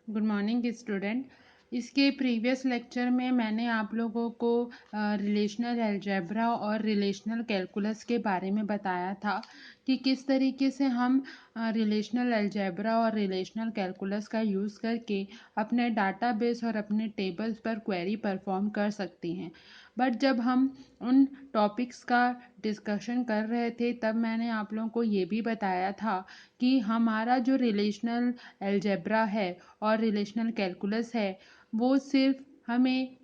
Good morning student. इसके previous lecture में मैंने आप लोगों को रिलेशनल अलजेब्रा और रिलेशनल कैलकुलस के बारे में बताया था कि किस तरीके से हम रिलेशनल अलजेब्रा और रिलेशनल कैलकुलस का यूज़ करके अपने डाटाबेस और अपने टेबल्स पर क्वेरी परफॉर्म कर सकते हैं। बट जब हम उन टॉपिक्स का डिस्कशन कर रहे थे तब मैंने आप लोगों को ये भी बताया था कि हमारा जो रिलेशनल अलजेब्रा है और रिलेशनल कैलकुलस है वो सिर्फ हमें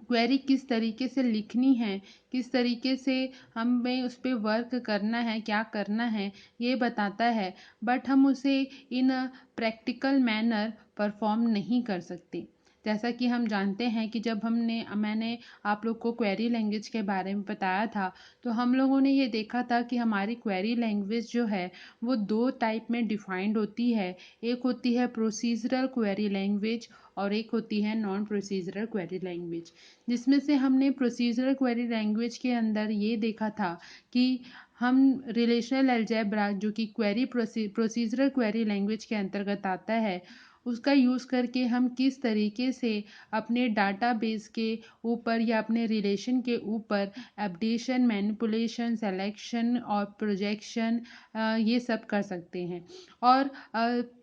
क्वेरी किस तरीके से लिखनी है, किस तरीके से हमें उस पर वर्क करना है, क्या करना है, ये बताता है। बट हम उसे इन अ प्रैक्टिकल मैनर परफॉर्म नहीं कर सकते। जैसा कि हम जानते हैं कि जब मैंने आप लोग को क्वेरी लैंग्वेज के बारे में बताया था तो हम लोगों ने ये देखा था कि हमारी क्वेरी लैंग्वेज जो है वो दो टाइप में डिफाइंड होती है। एक होती है प्रोसीजरल क्वेरी लैंग्वेज और एक होती है नॉन प्रोसीजरल क्वेरी लैंग्वेज। जिसमें से हमने प्रोसीजरल क्वेरी लैंग्वेज के अंदर ये देखा था कि हम रिलेशनल अलजेब्रा जो कि प्रोसीजरल क्वेरी लैंग्वेज के अंतर्गत आता है उसका यूज़ करके हम किस तरीके से अपने डाटाबेस के ऊपर या अपने रिलेशन के ऊपर अपडेशन, मैनिपुलेशन, सेलेक्शन और प्रोजेक्शन ये सब कर सकते हैं। और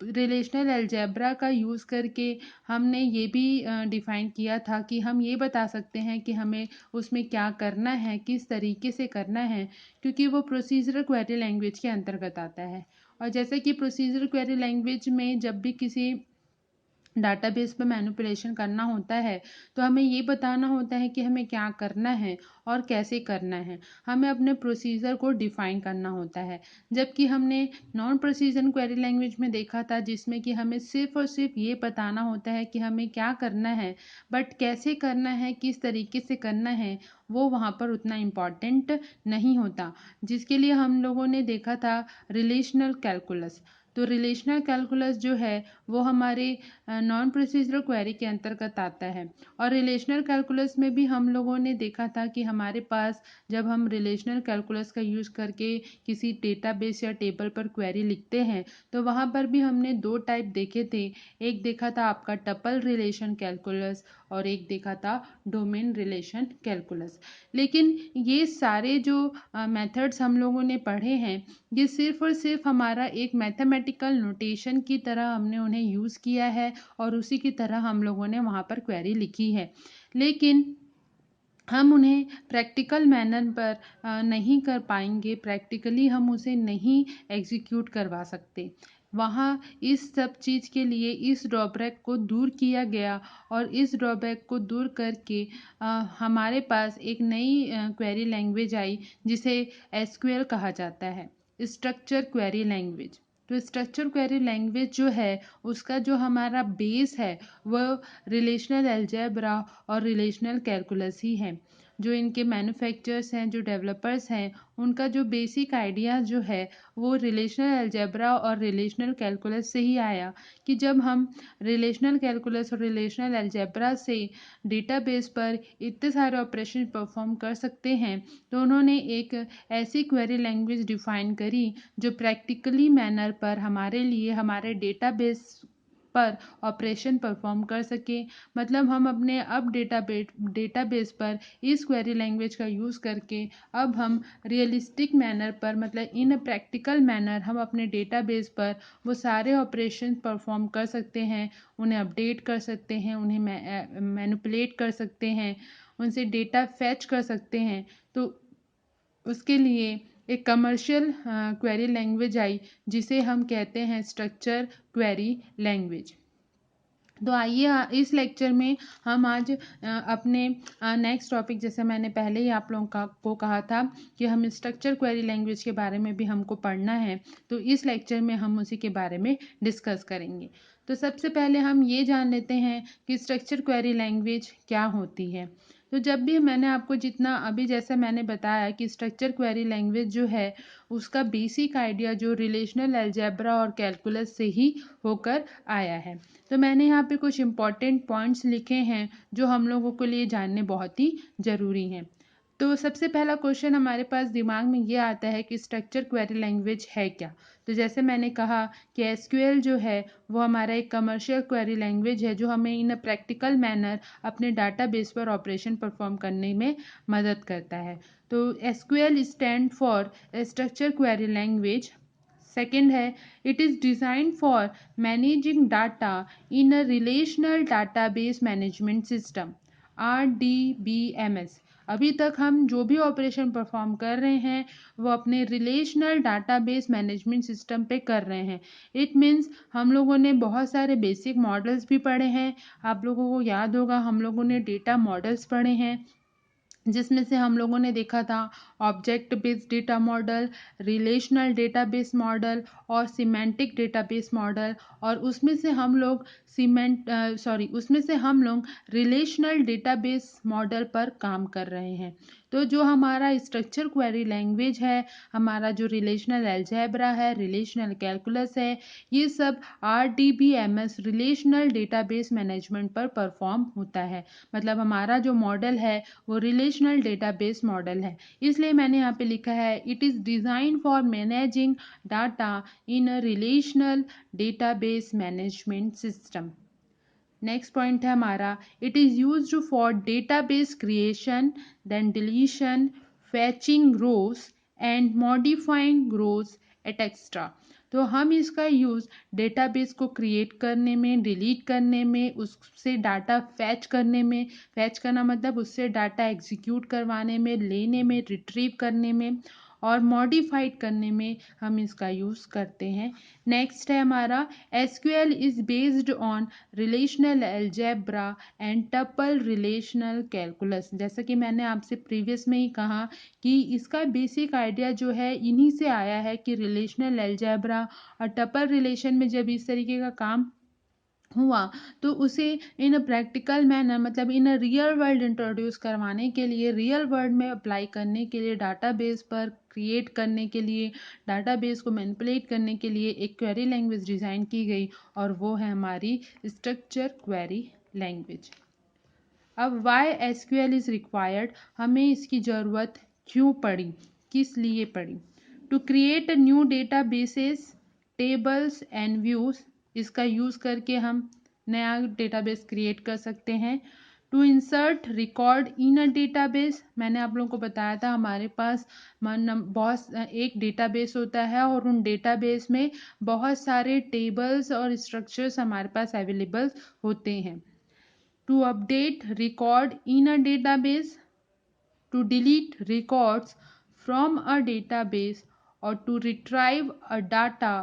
रिलेशनल अलजेब्रा का यूज़ करके हमने ये भी डिफ़ाइन किया था कि हम ये बता सकते हैं कि हमें उसमें क्या करना है, किस तरीके से करना है, क्योंकि वो प्रोसीजरल क्वेरी लैंग्वेज के अंतर्गत आता है। और जैसे कि प्रोसीजरल क्वेरी लैंग्वेज में जब भी किसी डाटाबेस पे मैनिपुलेशन करना होता है तो हमें ये बताना होता है कि हमें क्या करना है और कैसे करना है। हमें अपने प्रोसीजर को डिफ़ाइन करना होता है। जबकि हमने नॉन प्रोसीजर क्वेरी लैंग्वेज में देखा था जिसमें कि हमें सिर्फ़ और सिर्फ ये बताना होता है कि हमें क्या करना है, बट कैसे करना है, किस तरीके से करना है, वो वहाँ पर उतना इम्पॉर्टेंट नहीं होता। जिसके लिए हम लोगों ने देखा था रिलेशनल कैलकुलस। तो रिलेशनल कैलकुलस जो है वो हमारे नॉन प्रोसीजरल क्वेरी के अंतर्गत आता है। और रिलेशनल कैलकुलस में भी हम लोगों ने देखा था कि हमारे पास जब हम रिलेशनल कैलकुलस का यूज़ करके किसी डेटाबेस या टेबल पर क्वेरी लिखते हैं तो वहाँ पर भी हमने दो टाइप देखे थे। एक देखा था आपका टपल रिलेशन कैलकुलस और एक देखा था डोमेन रिलेशन कैलकुलस। लेकिन ये सारे जो मेथड्स हम लोगों ने पढ़े हैं ये सिर्फ और सिर्फ हमारा एक मैथमेटिकल नोटेशन की तरह हमने उन्हें यूज़ किया है और उसी की तरह हम लोगों ने वहाँ पर क्वेरी लिखी है। लेकिन हम उन्हें प्रैक्टिकल मैनर पर नहीं कर पाएंगे, प्रैक्टिकली हम उसे नहीं एग्जीक्यूट करवा सकते। वहाँ इस सब चीज़ के लिए इस ड्रॉबैक को दूर किया गया और इस ड्रॉबैक को दूर करके हमारे पास एक नई क्वेरी लैंग्वेज आई जिसे एसक्यूएल कहा जाता है, स्ट्रक्चर क्वेरी लैंग्वेज। तो स्ट्रक्चर क्वेरी लैंग्वेज जो है उसका जो हमारा बेस है वो रिलेशनल अलजेब्रा और रिलेशनल कैलकुलस ही है। जो इनके मैन्युफैक्चरर्स हैं, जो डेवलपर्स हैं, उनका जो बेसिक आइडिया जो है वो रिलेशनल अलजेब्रा और रिलेशनल कैलकुलस से ही आया कि जब हम रिलेशनल कैलकुलस और रिलेशनल अलजेब्रा से डेटाबेस पर इतने सारे ऑपरेशन परफॉर्म कर सकते हैं तो उन्होंने एक ऐसी क्वेरी लैंग्वेज डिफाइन करी जो प्रैक्टिकली मैनर पर हमारे लिए हमारे डेटाबेस पर ऑपरेशन परफॉर्म कर सके। मतलब हम अपने अब डेटाबेस पर इस क्वेरी लैंग्वेज का यूज़ करके अब हम रियलिस्टिक मैनर पर, मतलब इन प्रैक्टिकल मैनर, हम अपने डेटाबेस पर वो सारे ऑपरेशन परफॉर्म कर सकते हैं, उन्हें अपडेट कर सकते हैं, उन्हें मैनिपुलेट कर सकते हैं, उनसे डेटा फैच कर सकते हैं। तो उसके लिए एक कमर्शियल क्वेरी लैंग्वेज आई जिसे हम कहते हैं स्ट्रक्चर क्वेरी लैंग्वेज। तो आइए इस लेक्चर में हम आज अपने नेक्स्ट टॉपिक, जैसे मैंने पहले ही आप लोगों को कहा था कि हम स्ट्रक्चर क्वेरी लैंग्वेज के बारे में भी हमको पढ़ना है, तो इस लेक्चर में हम उसी के बारे में डिस्कस करेंगे। तो सबसे पहले हम ये जान लेते हैं कि स्ट्रक्चर क्वेरी लैंग्वेज क्या होती है। तो जब भी मैंने आपको जितना अभी जैसे मैंने बताया कि स्ट्रक्चर क्वेरी लैंग्वेज जो है उसका बेसिक आइडिया जो रिलेशनल अलजेब्रा और कैलकुलस से ही होकर आया है। तो मैंने यहाँ पे कुछ इम्पॉर्टेंट पॉइंट्स लिखे हैं जो हम लोगों के लिए जानने बहुत ही ज़रूरी हैं। तो सबसे पहला क्वेश्चन हमारे पास दिमाग में ये आता है कि स्ट्रक्चर क्वेरी लैंग्वेज है क्या। तो जैसे मैंने कहा कि एसक्यूएल जो है वो हमारा एक कमर्शियल क्वेरी लैंग्वेज है जो हमें इन अ प्रैक्टिकल मैनर अपने डाटाबेस पर ऑपरेशन परफॉर्म करने में मदद करता है। तो SQL stand for structure query language. Second है, it is design for managing data in a relational database management system, RDBMS। अभी तक हम जो भी ऑपरेशन परफॉर्म कर रहे हैं वो अपने रिलेशनल डाटाबेस मैनेजमेंट सिस्टम पे कर रहे हैं। इट मीन्स हम लोगों ने बहुत सारे बेसिक मॉडल्स भी पढ़े हैं। आप लोगों को याद होगा हम लोगों ने डेटा मॉडल्स पढ़े हैं, जिसमें से हम लोगों ने देखा था object based data model, relational database model और सिमेंटिक डेटाबेस मॉडल। और उसमें से हम लोग उसमें से हम लोग रिलेशनल डेटाबेस मॉडल पर काम कर रहे हैं। तो जो हमारा स्ट्रक्चर क्वेरी लैंग्वेज है, हमारा जो रिलेशनल अलजेब्रा है, रिलेशनल कैलकुलस है, ये सब RDBMS रिलेशनल डेटाबेस मैनेजमेंट पर परफॉर्म होता है। मतलब हमारा जो मॉडल है वो रिलेशनल डेटाबेस मॉडल है। इसलिए मैंने यहाँ पे लिखा है it is design for managing data in a relational database management system. Next point है हमारा, it is used for database creation, then deletion, fetching rows and modifying rows etcetera. तो हम इसका यूज़ डेटाबेस को क्रिएट करने में, delete करने में, उससे डाटा फैच करने में, फैच करना मतलब उससे डाटा एग्जीक्यूट करवाने में, लेने में, रिट्रीव करने में और मॉडिफाइड करने में हम इसका यूज़ करते हैं। नेक्स्ट है हमारा, SQL is based on relational algebra and tuple relational calculus. जैसा कि मैंने आपसे प्रीवियस में ही कहा कि इसका बेसिक आइडिया जो है इन्हीं से आया है कि रिलेशनल अलजेब्रा और टपल रिलेशन में जब इस तरीके का काम हुआ तो उसे इन अ प्रैक्टिकल मैनर मतलब इन अ रियल वर्ल्ड इंट्रोड्यूस करवाने के लिए, रियल वर्ल्ड में अप्लाई करने के लिए, डाटाबेस पर क्रिएट करने के लिए, डाटाबेस को मैनिपुलेट करने के लिए एक क्वेरी लैंग्वेज डिज़ाइन की गई और वो है हमारी स्ट्रक्चर क्वेरी लैंग्वेज। अब वाई एसक्यूएल इज़ रिक्वायर्ड, हमें इसकी ज़रूरत क्यों पड़ी, किस लिए पड़ी। To create a new data bases, tables and views, इसका यूज़ करके हम नया डेटाबेस क्रिएट कर सकते हैं। To insert record in a database, मैंने आप लोगों को बताया था हमारे पास बहुत एक डेटाबेस होता है और उन डेटाबेस में बहुत सारे टेबल्स और स्ट्रक्चर्स हमारे पास अवेलेबल होते हैं। To update record in a database, to delete records from a database और to retrieve a data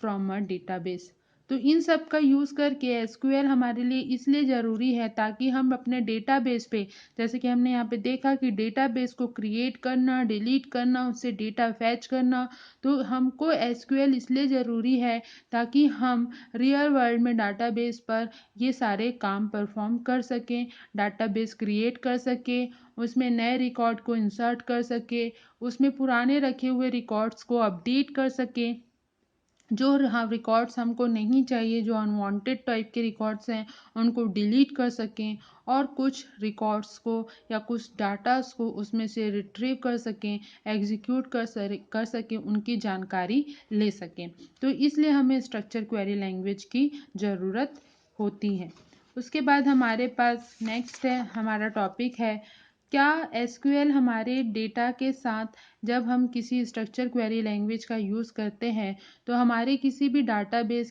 from a database। तो इन सब का यूज़ करके एसक्यूएल हमारे लिए इसलिए ज़रूरी है ताकि हम अपने डेटाबेस पे, जैसे कि हमने यहाँ पे देखा कि डेटाबेस को क्रिएट करना, डिलीट करना, उससे डेटा फैच करना, तो हमको एसक्यूएल इसलिए ज़रूरी है ताकि हम रियल वर्ल्ड में डाटाबेस पर ये सारे काम परफॉर्म कर सकें, डाटाबेस क्रिएट कर सकें, उसमें नए रिकॉर्ड को इंसर्ट कर सके, उसमें पुराने रखे हुए रिकॉर्ड्स को अपडेट कर सके, जो हाँ रिकॉर्ड्स हमको नहीं चाहिए, जो अनवांटेड टाइप के रिकॉर्ड्स हैं उनको डिलीट कर सकें और कुछ रिकॉर्ड्स को या कुछ डाटास को उसमें से रिट्रीव कर सकें, एग्जीक्यूट कर सकें, उनकी जानकारी ले सकें। तो इसलिए हमें स्ट्रक्चर क्वेरी लैंग्वेज की ज़रूरत होती है। उसके बाद हमारे पास नेक्स्ट है, हमारा टॉपिक है क्या एसक्यूएल हमारे डेटा के साथ, जब हम किसी स्ट्रक्चर क्वेरी लैंग्वेज का यूज़ करते हैं तो हमारे किसी भी डाटा बेस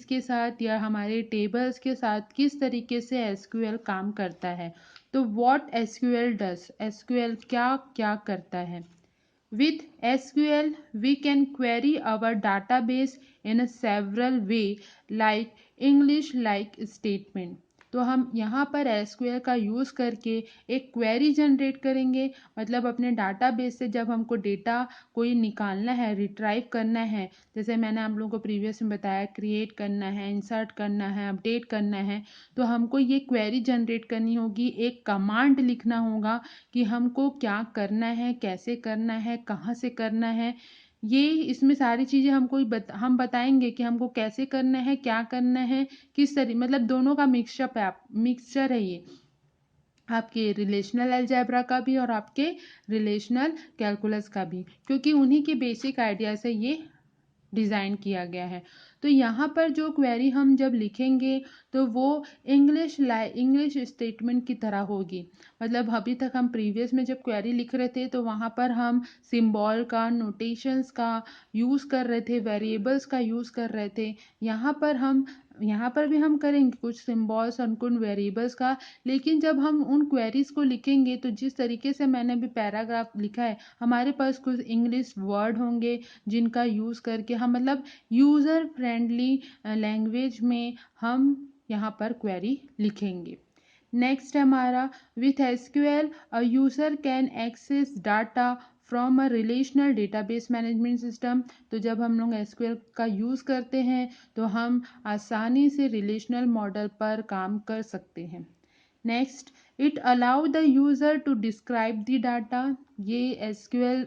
के साथ या हमारे टेबल्स के साथ किस तरीके से एसक्यूएल काम करता है। तो व्हाट एसक्यूएल डज, एसक्यूएल क्या क्या करता है। With SQL, we can query our database in a several way like English-like statement। तो हम यहाँ पर SQL का यूज़ करके एक क्वेरी जनरेट करेंगे, मतलब अपने डाटाबेस से जब हमको डेटा कोई निकालना है, रिट्राइव करना है, जैसे मैंने आप लोगों को प्रीवियस में बताया, क्रिएट करना है, इंसर्ट करना है, अपडेट करना है, तो हमको ये क्वेरी जनरेट करनी होगी, एक कमांड लिखना होगा कि हमको क्या करना है, कैसे करना है, कहाँ से करना है। ये इसमें सारी चीज़ें हमको हम बताएंगे कि हमको कैसे करना है, क्या करना है, किस तरीके, मतलब दोनों का मिक्सचर है ये। आपके रिलेशनल अलजेब्रा का भी और आपके रिलेशनल कैलकुलस का भी, क्योंकि उन्हीं के बेसिक आइडिया से ये डिज़ाइन किया गया है। तो यहाँ पर जो क्वेरी हम जब लिखेंगे तो वो इंग्लिश स्टेटमेंट की तरह होगी। मतलब अभी तक हम प्रीवियस में जब क्वेरी लिख रहे थे तो वहाँ पर हम सिंबल का, नोटेशंस का यूज़ कर रहे थे, वेरिएबल्स का यूज़ कर रहे थे। यहाँ पर भी हम करेंगे कुछ सिंबल्स और कुछ वेरिएबल्स का, लेकिन जब हम उन क्वेरीज को लिखेंगे तो जिस तरीके से मैंने अभी पैराग्राफ लिखा है, हमारे पास कुछ इंग्लिश वर्ड होंगे जिनका यूज़ करके हम मतलब यूज़र फ्रेंडली लैंग्वेज में हम यहाँ पर क्वेरी लिखेंगे। नेक्स्ट हमारा with SQL a user can access data from a relational database management system. तो जब हम लोग एसक्यूएल का यूज़ करते हैं तो हम आसानी से रिलेशनल मॉडल पर काम कर सकते हैं। Next, it allow the user to describe the data. ये एसक्यूएल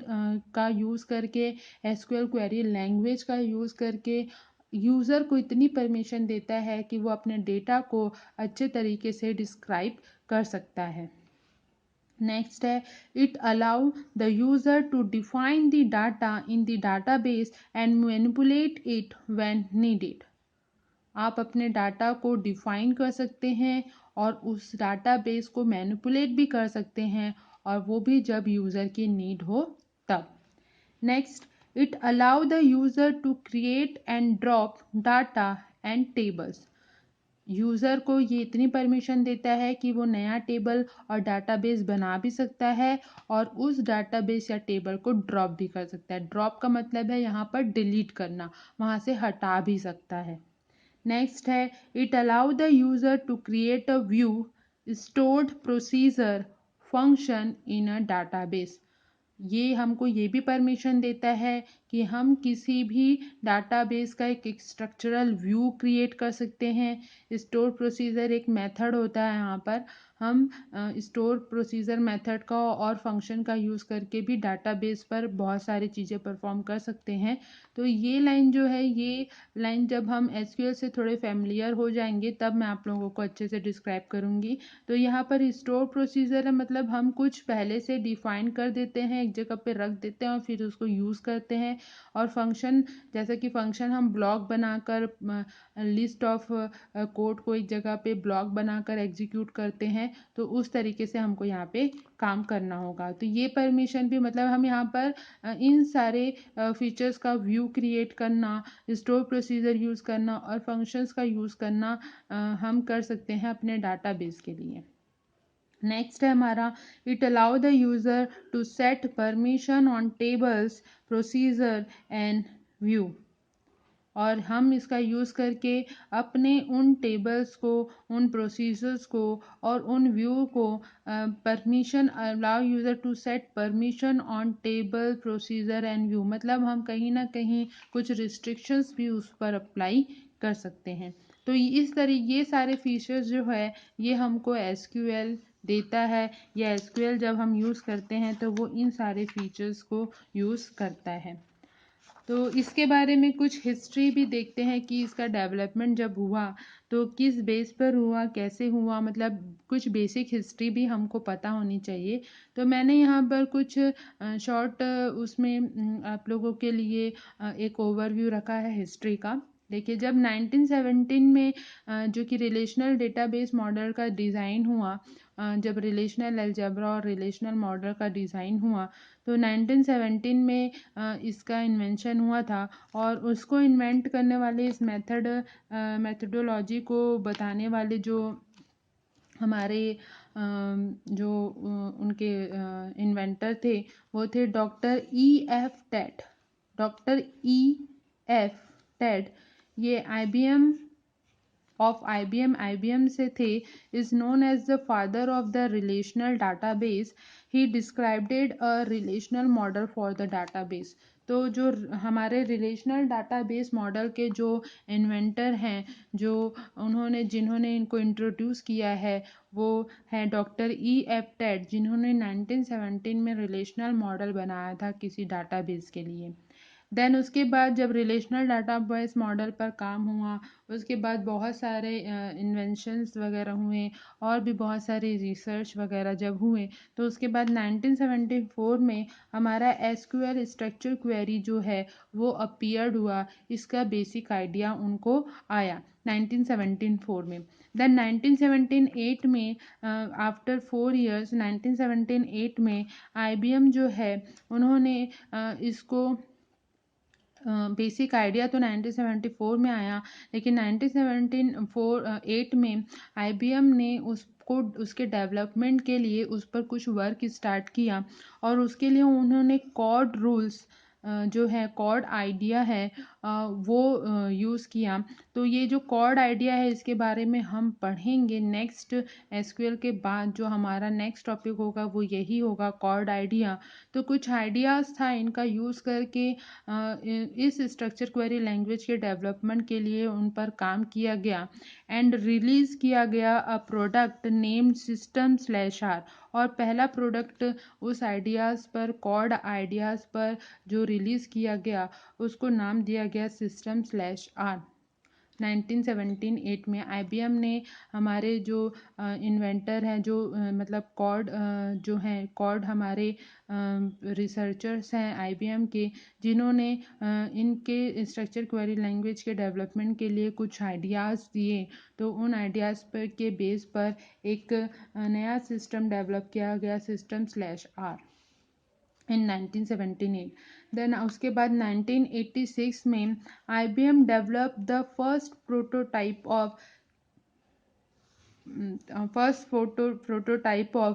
का यूज़ करके, एसक्यूएल क्वेरी लैंग्वेज का यूज़ करके यूज़र को इतनी परमिशन देता है कि वो अपने डेटा को अच्छे तरीके से डिस्क्राइब कर सकता है। नेक्स्ट है, it allow the user to define the data in the database and manipulate it when needed. आप अपने डाटा को डिफाइन कर सकते हैं और उस डाटाबेस को मैनिपुलेट भी कर सकते हैं, और वो भी जब यूज़र की नीड हो तब। Next, it allow the user to create and drop data and tables. User को ये इतनी परमिशन देता है कि वो नया टेबल और डाटाबेस बना भी सकता है और उस डाटाबेस या टेबल को ड्रॉप भी कर सकता है। ड्रॉप का मतलब है यहाँ पर डिलीट करना, वहाँ से हटा भी सकता है। नेक्स्ट है, it allow the user to create a view, stored procedure, function in a database. ये हमको ये भी परमिशन देता है कि हम किसी भी डाटाबेस का एक स्ट्रक्चरल व्यू क्रिएट कर सकते हैं। स्टोर प्रोसीजर एक मेथड होता है, यहाँ पर हम स्टोर प्रोसीजर मेथड का और फंक्शन का यूज़ करके भी डाटाबेस पर बहुत सारी चीज़ें परफॉर्म कर सकते हैं। तो ये लाइन जो है, ये लाइन जब हम एसक्यूएल से थोड़े फेमिलियर हो जाएंगे तब मैं आप लोगों को अच्छे से डिस्क्राइब करूँगी। तो यहाँ पर स्टोर प्रोसीजर है, मतलब हम कुछ पहले से डिफाइन कर देते हैं, एक जगह पे रख देते हैं और फिर उसको यूज़ करते हैं। और फंक्शन, जैसा कि फंक्शन हम ब्लॉक बनाकर लिस्ट ऑफ कोड को एक जगह पे ब्लॉक बनाकर एग्जीक्यूट करते हैं, तो उस तरीके से हमको यहाँ पे काम करना होगा। तो ये परमिशन भी, मतलब हम यहाँ पर इन सारे फीचर्स का व्यू क्रिएट करना, स्टोर प्रोसीजर यूज़ करना और फंक्शंस का यूज़ करना हम कर सकते हैं अपने डाटाबेस के लिए। नेक्स्ट है हमारा, it allow the user to set permission on tables, procedure and view. और हम इसका यूज़ करके अपने उन टेबल्स को, उन प्रोसीजर्स को और उन व्यू को permission, allow user to set permission on table, procedure and view, मतलब हम कहीं ना कहीं कुछ रिस्ट्रिक्शंस भी उस पर अप्लाई कर सकते हैं। तो इस तरीके ये सारे फीचर्स जो है ये हमको एसक्यूएल देता है, या एसक्यूएल जब हम यूज़ करते हैं तो वो इन सारे फीचर्स को यूज़ करता है। तो इसके बारे में कुछ हिस्ट्री भी देखते हैं कि इसका डेवलपमेंट जब हुआ तो किस बेस पर हुआ, कैसे हुआ, मतलब कुछ बेसिक हिस्ट्री भी हमको पता होनी चाहिए। तो मैंने यहाँ पर कुछ शॉर्ट उसमें आप लोगों के लिए एक ओवरव्यू रखा है हिस्ट्री का। देखिए, जब 1917 में जो कि रिलेशनल डेटाबेस मॉडल का डिज़ाइन हुआ, जब रिलेशनल अलजेब्रा और रिलेशनल मॉडल का डिज़ाइन हुआ तो 1917 में इसका इन्वेंशन हुआ था। और उसको इन्वेंट करने वाले, इस मेथडोलॉजी को बताने वाले जो हमारे जो उनके इन्वेंटर थे वो थे doctor E F Ted. Doctor E F Ted ये IBM से थे, is known as the father of the relational database. He described a relational model for the database. तो जो हमारे रिलेशनल डाटाबेस मॉडल के जो इन्वेंटर हैं, जिन्होंने इनको इंट्रोड्यूस किया है, वो हैं डॉक्टर EF टेड, जिन्होंने 1917 में रिलेशनल मॉडल बनाया था किसी डाटाबेस के लिए। देन उसके बाद जब रिलेशनल डाटाबेस मॉडल पर काम हुआ, उसके बाद बहुत सारे इन्वेंशंस वगैरह हुए और भी बहुत सारे रिसर्च वगैरह जब हुए, तो उसके बाद 1974 में हमारा एसक्यूएल स्ट्रक्चर क्वेरी जो है वो अपीयर्ड हुआ। इसका बेसिक आइडिया उनको आया 1974 में। देन 1978 में आफ्टर 4 इयर्स 1978 में आईबीएम जो है उन्होंने इसको बेसिक आइडिया तो 1974 में आया, लेकिन 1978 में आईबीएम ने उसको उसके डेवलपमेंट के लिए उस पर कुछ वर्क स्टार्ट किया और उसके लिए उन्होंने कॉर्ड रूल्स जो है कॉर्ड आइडिया है वो यूज़ किया। तो ये जो कॉर्ड आइडिया है इसके बारे में हम पढ़ेंगे नेक्स्ट एसक्यूएल के बाद। जो हमारा नेक्स्ट टॉपिक होगा वो यही होगा, कॉर्ड आइडिया। तो कुछ आइडियाज़ था इनका यूज़ करके इस स्ट्रक्चर क्वेरी लैंग्वेज के डेवलपमेंट के लिए उन पर काम किया गया एंड रिलीज़ किया गया a product named system slash R. और पहला प्रोडक्ट उस आइडियाज़ पर, कॉर्ड आइडियाज़ पर जो रिलीज़ किया गया उसको नाम दिया गया सिस्टम स्लैश आर। 1978 में आईबीएम ने हमारे जो इन्वेंटर हैं, जो मतलब कॉर्ड जो हैं कॉर्ड हमारे रिसर्चर्स हैं आईबीएम के, जिन्होंने इनके स्ट्रक्चर क्वेरी लैंग्वेज के डेवलपमेंट के लिए कुछ आइडियाज़ दिए। तो उन आइडियाज़ पर के बेस पर एक नया सिस्टम डेवलप किया गया, system slash R, in 1978। Then उसके बाद 1986 में IBM develop the first prototype of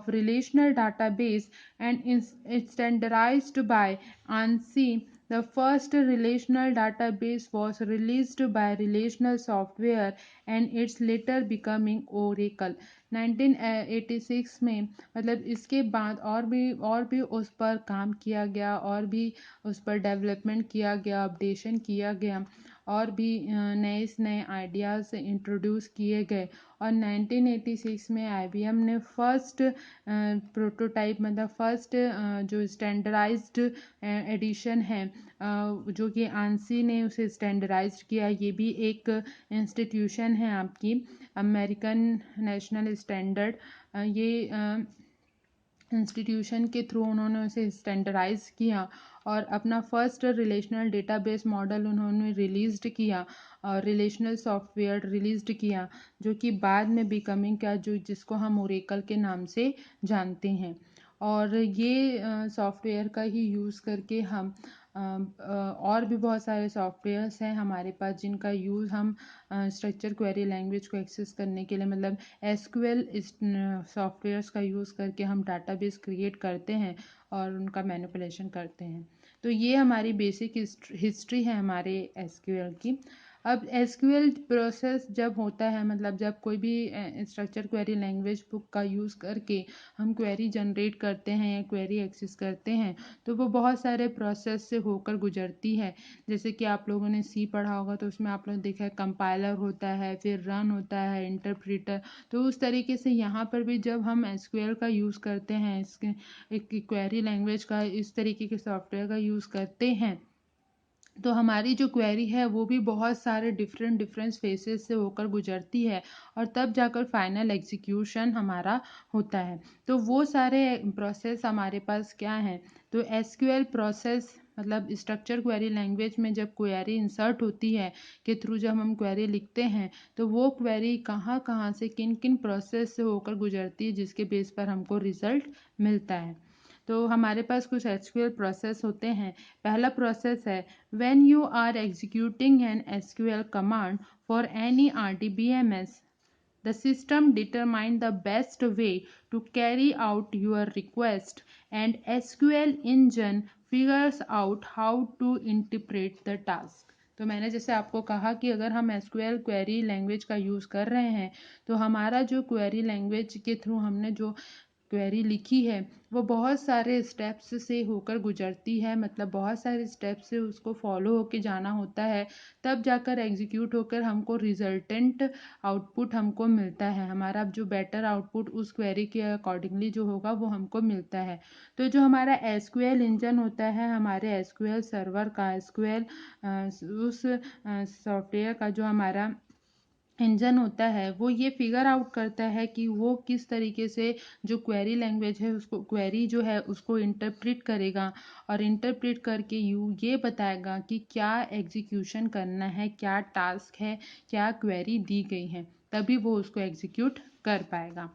relational database and is standardized by ANSI. The first relational database was released by Relational Software and it's later becoming Oracle. 1986 में मतलब इसके बाद और भी उस पर काम किया गया और भी उस पर डेवलपमेंट किया गया, अपडेशन किया गया और भी नए नए आइडियाज़ इंट्रोड्यूस किए गए। और 1986 में आईबीएम ने फर्स्ट प्रोटोटाइप मतलब फर्स्ट जो स्टैंडर्डाइज्ड एडिशन है जो कि आंसी ने उसे स्टैंडर्डाइज्ड किया। ये भी एक इंस्टीट्यूशन है आपकी, अमेरिकन नेशनल स्टैंडर्ड। ये इंस्टीट्यूशन के थ्रू उन्होंने उसे स्टैंडर्डाइज किया और अपना फर्स्ट रिलेशनल डेटाबेस मॉडल उन्होंने रिलीज्ड किया और रिलेशनल सॉफ्टवेयर रिलीज्ड किया, जो कि बाद में बिकमिंग क्या जो जिसको हम ओरेकल के नाम से जानते हैं। और ये सॉफ्टवेयर का ही यूज़ करके हम और भी बहुत सारे सॉफ्टवेयर्स हैं हमारे पास जिनका यूज़ हम स्ट्रक्चर क्वेरी लैंग्वेज को एक्सेस करने के लिए मतलब एसक्यूएल सॉफ्टवेयर्स का यूज़ करके हम डाटाबेस क्रिएट करते हैं और उनका मैनिपुलेशन करते हैं। तो ये हमारी बेसिक हिस्ट्री है हमारे एसक्यूएल की। अब एसक्यूएल प्रोसेस जब होता है मतलब जब कोई भी स्ट्रक्चर क्वेरी लैंग्वेज बुक का यूज़ करके हम क्वेरी जनरेट करते हैं या क्वेरी एक्सेस करते हैं तो वो बहुत सारे प्रोसेस से होकर गुजरती है। जैसे कि आप लोगों ने सी पढ़ा होगा तो उसमें आप लोगों ने देखा है कंपाइलर होता है, फिर रन होता है, इंटरप्रेटर। तो उस तरीके से यहाँ पर भी जब हम एसक्यूएल का यूज़ करते हैं, इसके एक क्वेरी लैंग्वेज का इस तरीके के सॉफ्टवेयर का यूज़ करते हैं तो हमारी जो क्वेरी है वो भी बहुत सारे डिफरेंट फेसेस से होकर गुजरती है और तब जाकर फाइनल एग्जीक्यूशन हमारा होता है। तो वो सारे प्रोसेस हमारे पास क्या हैं, तो एसक्यूएल प्रोसेस मतलब स्ट्रक्चर क्वेरी लैंग्वेज में जब क्वेरी इंसर्ट होती है के थ्रू जब हम क्वेरी लिखते हैं तो वो क्वेरी कहाँ कहाँ से किन किन प्रोसेस से होकर गुजरती है जिसके बेस पर हमको रिजल्ट मिलता है। तो हमारे पास कुछ एसक्यूएल प्रोसेस होते हैं। पहला प्रोसेस है when you are executing an SQL command for any RDBMS, the system determines the best way to carry out your request and SQL engine figures out how to interpret the task। तो मैंने जैसे आपको कहा कि अगर हम SQL query language का use कर रहे हैं तो हमारा जो क्वेरी लैंग्वेज के थ्रू हमने जो क्वेरी लिखी है वो बहुत सारे स्टेप्स से होकर गुजरती है, मतलब बहुत सारे स्टेप्स से उसको फॉलो होके जाना होता है, तब जाकर एग्जीक्यूट होकर हमको रिजल्टेंट आउटपुट हमको मिलता है। हमारा जो बेटर आउटपुट उस क्वेरी के अकॉर्डिंगली जो होगा वो हमको मिलता है। तो जो हमारा एसक्यूएल इंजन होता है, हमारे एसक्यूएल सर्वर का एसक्यूएल उस सॉफ्टवेयर का जो हमारा इंजन होता है, वो ये फिगर आउट करता है कि वो किस तरीके से जो क्वेरी लैंग्वेज है उसको, क्वेरी जो है उसको इंटरप्रेट करेगा, और इंटरप्रेट करके ये बताएगा कि क्या एग्जीक्यूशन करना है, क्या टास्क है, क्या क्वेरी दी गई है, तभी वो उसको एग्जीक्यूट कर पाएगा।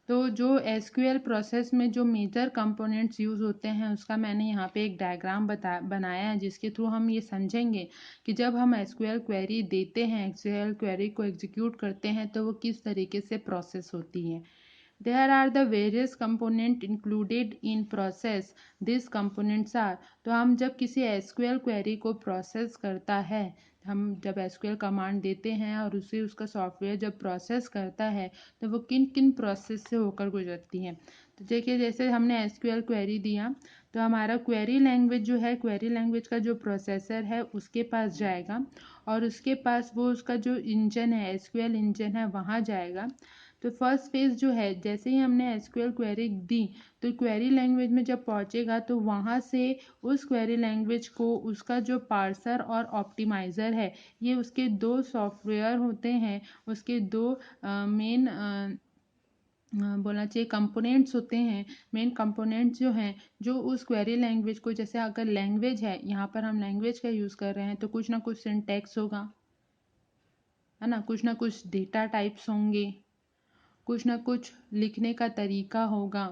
तो जो एसक्यूएल प्रोसेस में जो मेजर कंपोनेंट्स यूज़ होते हैं उसका मैंने यहाँ पे एक डायग्राम बनाया है, जिसके थ्रू हम ये समझेंगे कि जब हम एसक्यूएल क्वेरी देते हैं, एसक्यूएल क्वेरी को एग्जीक्यूट करते हैं, तो वो किस तरीके से प्रोसेस होती है। There are the various component included in process. These components are, तो हम जब किसी एसक्यूएल क्वेरी को प्रोसेस करता है, हम जब एसक्यूएल कमांड देते हैं और उसे उसका सॉफ्टवेयर जब प्रोसेस करता है, तो वो किन किन प्रोसेस से होकर गुजरती है। तो देखिए, जैसे हमने एसक्यूएल क्वेरी दिया, तो हमारा क्वेरी लैंग्वेज जो है, क्वेरी लैंग्वेज का जो प्रोसेसर है उसके पास जाएगा, और उसके पास वो उसका जो इंजन है, एसक्यूएल इंजन है, वहाँ जाएगा। तो फर्स्ट फेज जो है, जैसे ही हमने एसक्यूएल क्वेरी दी, तो क्वेरी लैंग्वेज में जब पहुंचेगा तो वहाँ से उस क्वेरी लैंग्वेज को उसका जो पार्सर और ऑप्टिमाइज़र है, ये उसके दो सॉफ्टवेयर होते हैं, उसके दो मेन बोलना चाहिए कंपोनेंट्स होते हैं। मेन कंपोनेंट्स जो हैं, जो उस क्वेरी लैंग्वेज को, जैसे अगर लैंग्वेज है, यहाँ पर हम लैंग्वेज का यूज़ कर रहे हैं, तो कुछ ना कुछ सिंटैक्स होगा, है ना, कुछ ना कुछ डेटा टाइप्स होंगे, कुछ ना कुछ लिखने का तरीका होगा।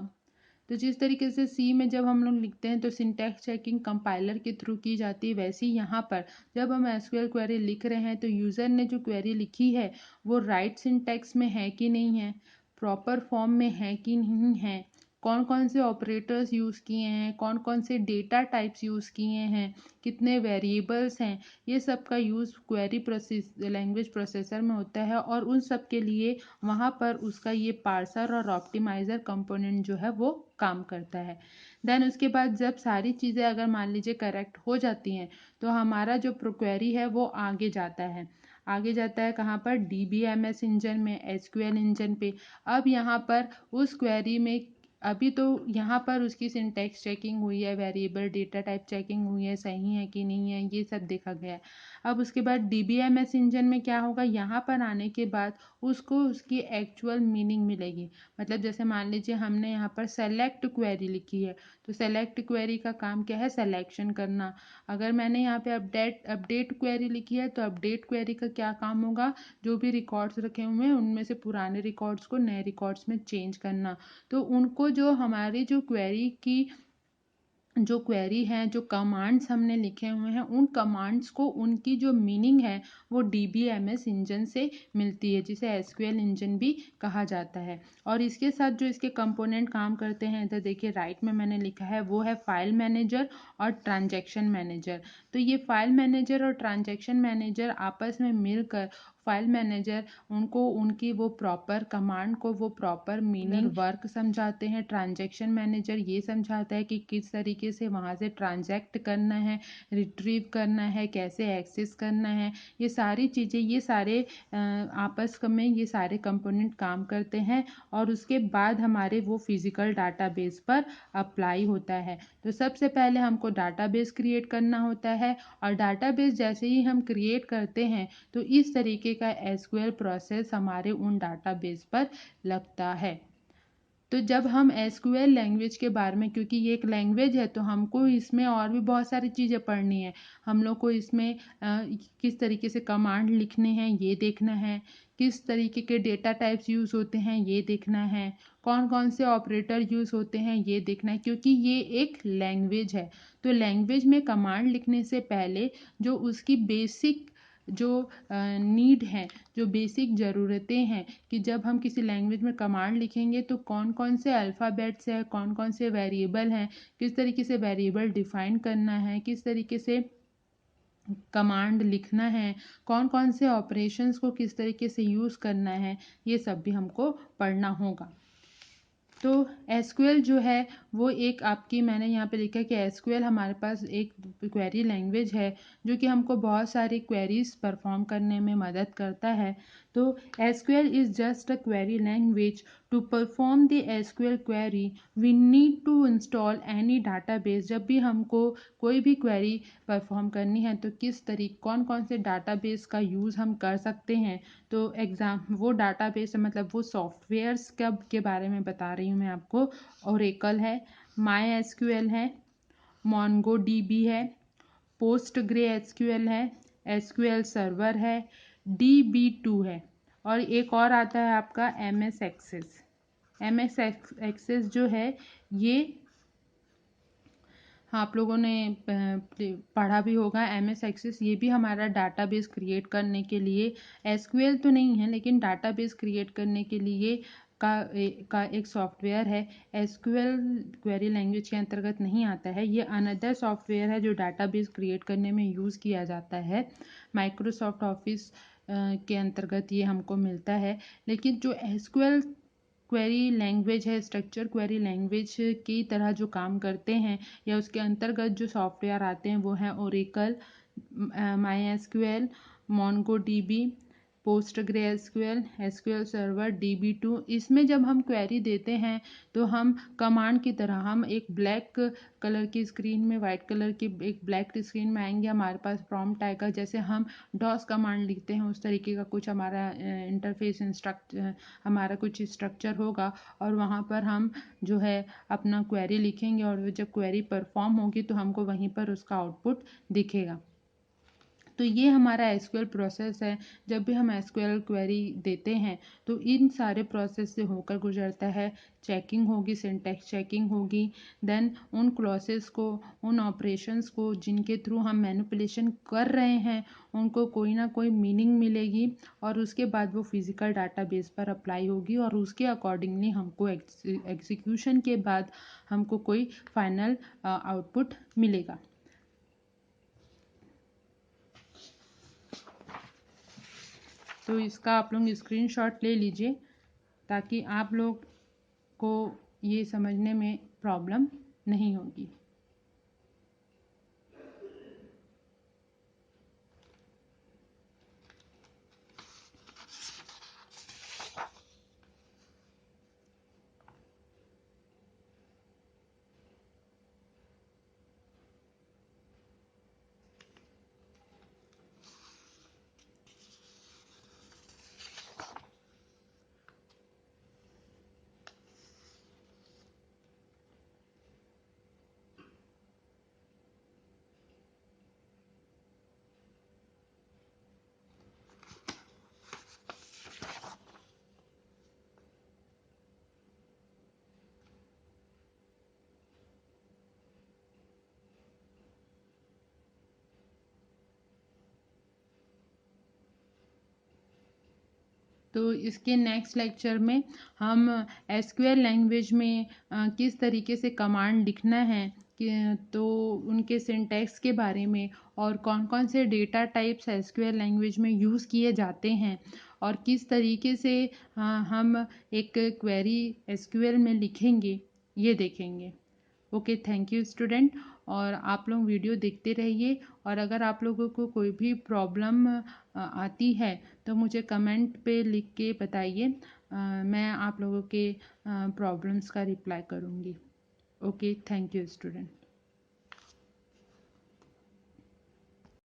तो जिस तरीके से सी में जब हम लोग लिखते हैं तो सिंटैक्स चेकिंग कंपाइलर के थ्रू की जाती है, वैसे ही यहाँ पर जब हम एसक्यूएल क्वेरी लिख रहे हैं तो यूज़र ने जो क्वेरी लिखी है वो राइट सिंटैक्स में है कि नहीं है, प्रॉपर फॉर्म में है कि नहीं है, कौन कौन से ऑपरेटर्स यूज़ किए हैं, कौन कौन से डेटा टाइप्स यूज़ किए हैं, कितने वेरिएबल्स हैं, ये सब का use query process language processor में होता है, और उन सब के लिए वहाँ पर उसका ये पार्सर और ऑप्टिमाइज़र कंपोनेंट जो है वो काम करता है। देन उसके बाद जब सारी चीज़ें अगर मान लीजिए करेक्ट हो जाती हैं, तो हमारा जो क्वेरी है वो आगे जाता है। आगे जाता है कहाँ पर, DBMS इंजन में, एसक्यूएल इंजन पे। अब यहाँ पर उस क्वेरी में अभी तो यहाँ पर उसकी सिंटैक्स चेकिंग हुई है, वेरिएबल डेटा टाइप चेकिंग हुई है, सही है कि नहीं है, ये सब देखा गया है। अब उसके बाद DBMS इंजन में क्या होगा, यहाँ पर आने के बाद उसको उसकी एक्चुअल मीनिंग मिलेगी। मतलब जैसे मान लीजिए हमने यहाँ पर सेलेक्ट क्वेरी लिखी है, तो सेलेक्ट क्वेरी का काम क्या है, सिलेक्शन करना। अगर मैंने यहाँ पे अपडेट क्वेरी लिखी है, तो अपडेट क्वेरी का क्या काम होगा, जो भी रिकॉर्ड्स रखे हुए हैं उनमें से पुराने रिकॉर्ड्स को नए रिकॉर्ड्स में चेंज करना। तो उनको जो हमारी जो क्वेरी की जो क्वेरी है, जो कमांड्स हमने लिखे हुए हैं, उन कमांड्स को उनकी जो मीनिंग है वो DBMS इंजन से मिलती है, जिसे एसक्यूएल इंजन भी कहा जाता है। और इसके साथ जो इसके कंपोनेंट काम करते हैं, इधर देखिए राइट में मैंने लिखा है, वो है फाइल मैनेजर और ट्रांजैक्शन मैनेजर। तो ये फाइल मैनेजर और ट्रांजैक्शन मैनेजर आपस में मिलकर, फाइल मैनेजर उनको उनकी वो प्रॉपर कमांड को वो प्रॉपर मीनिंग वर्क समझाते हैं, ट्रांजैक्शन मैनेजर ये समझाता है कि किस तरीके से वहाँ से ट्रांजैक्ट करना है, रिट्रीव करना है, कैसे एक्सेस करना है, ये सारी चीज़ें, ये सारे आपस में ये सारे कंपोनेंट काम करते हैं, और उसके बाद हमारे वो फिजिकल डाटाबेस पर अप्लाई होता है। तो सबसे पहले हमको डाटाबेस क्रिएट करना होता है, और डाटाबेस जैसे ही हम क्रिएट करते हैं तो इस तरीके का एसक्यूएल प्रोसेस हमारे उन डाटाबेस पर लगता है। तो जब हम एसक्यूएल लैंग्वेज के बारे में, क्योंकि ये एक लैंग्वेज है, तो हमको इसमें और भी बहुत सारी चीज़ें पढ़नी है। हम लोग को इसमें किस तरीके से कमांड लिखने हैं ये देखना है, किस तरीके के डेटा टाइप्स यूज़ होते हैं ये देखना है, कौन कौन से ऑपरेटर यूज़ होते हैं ये देखना है, क्योंकि ये एक लैंग्वेज है। तो लैंग्वेज में कमांड लिखने से पहले जो उसकी बेसिक जो नीड है, जो बेसिक ज़रूरतें हैं, कि जब हम किसी लैंग्वेज में कमांड लिखेंगे तो कौन कौन से अल्फ़ाबेट्स हैं, कौन कौन से वेरिएबल हैं, किस तरीके से वेरिएबल डिफ़ाइन करना है, किस तरीके से कमांड लिखना है, कौन कौन से ऑपरेशंस को किस तरीके से यूज़ करना है, ये सब भी हमको पढ़ना होगा। तो एसक्यूएल जो है वो एक आपकी, मैंने यहाँ पे लिखा कि एसक्यूएल हमारे पास एक क्वेरी लैंग्वेज है जो कि हमको बहुत सारी क्वेरीज परफॉर्म करने में मदद करता है। तो SQL is just a query language. To perform the SQL query we need to install any database. जब भी हमको कोई भी क्वेरी परफॉर्म करनी है तो किस तरीके कौन कौन से डाटाबेस का यूज़ हम कर सकते हैं। तो वो डाटाबेस मतलब वो सॉफ्टवेयर्स के बारे में बता रही हूँ मैं आपको। ओरेकल है, माई एसक्यूएल है, मोंगो डीबी है, पोस्टग्रे एसक्यूएल है, एसक्यूएल सर्वर है, DB2 है, और एक और आता है आपका MS एक्सेस। MS एक्सेस जो है ये आप लोगों ने पढ़ा भी होगा। MS एक्सेस ये भी हमारा डाटाबेस क्रिएट करने के लिए, एसक्यूएल तो नहीं है लेकिन डाटाबेस क्रिएट करने के लिए का एक सॉफ्टवेयर है। एसक्यूएल क्वेरी लैंग्वेज के अंतर्गत नहीं आता है, ये अनदर सॉफ्टवेयर है जो डाटाबेस क्रिएट करने में यूज़ किया जाता है। माइक्रोसॉफ्ट ऑफिस के अंतर्गत ये हमको मिलता है। लेकिन जो एसक्यूएल क्वेरी लैंग्वेज है, स्ट्रक्चर क्वेरी लैंग्वेज की तरह जो काम करते हैं या उसके अंतर्गत जो सॉफ्टवेयर आते हैं वो हैं Oracle, MySQL, MongoDB, PostgreSQL, SQL server, DB2। इसमें जब हम क्वेरी देते हैं तो हम कमांड की तरह हम एक ब्लैक कलर की स्क्रीन में, वाइट कलर की एक ब्लैक स्क्रीन में आएंगे, हमारे पास प्रॉम्प्ट आएगा। जैसे हम डॉस कमांड लिखते हैं उस तरीके का कुछ हमारा इंटरफेस हमारा कुछ स्ट्रक्चर होगा, और वहाँ पर हम जो है अपना क्वेरी लिखेंगे और जब क्वेरी परफॉर्म होगी तो हमको वहीं पर उसका आउटपुट दिखेगा। तो ये हमारा एसक्यूएल प्रोसेस है। जब भी हम एसक्यूएल क्वेरी देते हैं तो इन सारे प्रोसेस से होकर गुजरता है। चेकिंग होगी, सिंटैक्स चेकिंग होगी, देन उन क्लॉसेस को, उन ऑपरेशंस को जिनके थ्रू हम मैनिपुलेशन कर रहे हैं उनको कोई ना कोई मीनिंग मिलेगी, और उसके बाद वो फिज़िकल डाटाबेस पर अप्लाई होगी और उसके अकॉर्डिंगली हमको एग्जीक्यूशन के बाद हमको कोई फाइनल आउटपुट मिलेगा। तो इसका आप लोग स्क्रीनशॉट ले लीजिए ताकि आप लोग को ये समझने में प्रॉब्लम नहीं होगी। तो इसके नेक्स्ट लेक्चर में हम एसक्यूएल लैंग्वेज में किस तरीके से कमांड लिखना है तो उनके सिंटैक्स के बारे में, और कौन कौन से डेटा टाइप्स एसक्यूएल लैंग्वेज में यूज़ किए जाते हैं, और किस तरीके से हम एक क्वेरी एसक्यूएल में लिखेंगे, ये देखेंगे। Okay, thank you student. और आप लोग वीडियो देखते रहिए, और अगर आप लोगों को कोई भी प्रॉब्लम आती है तो मुझे कमेंट पे लिख के बताइए, मैं आप लोगों के प्रॉब्लम्स का रिप्लाई करूँगी। Okay, thank you student.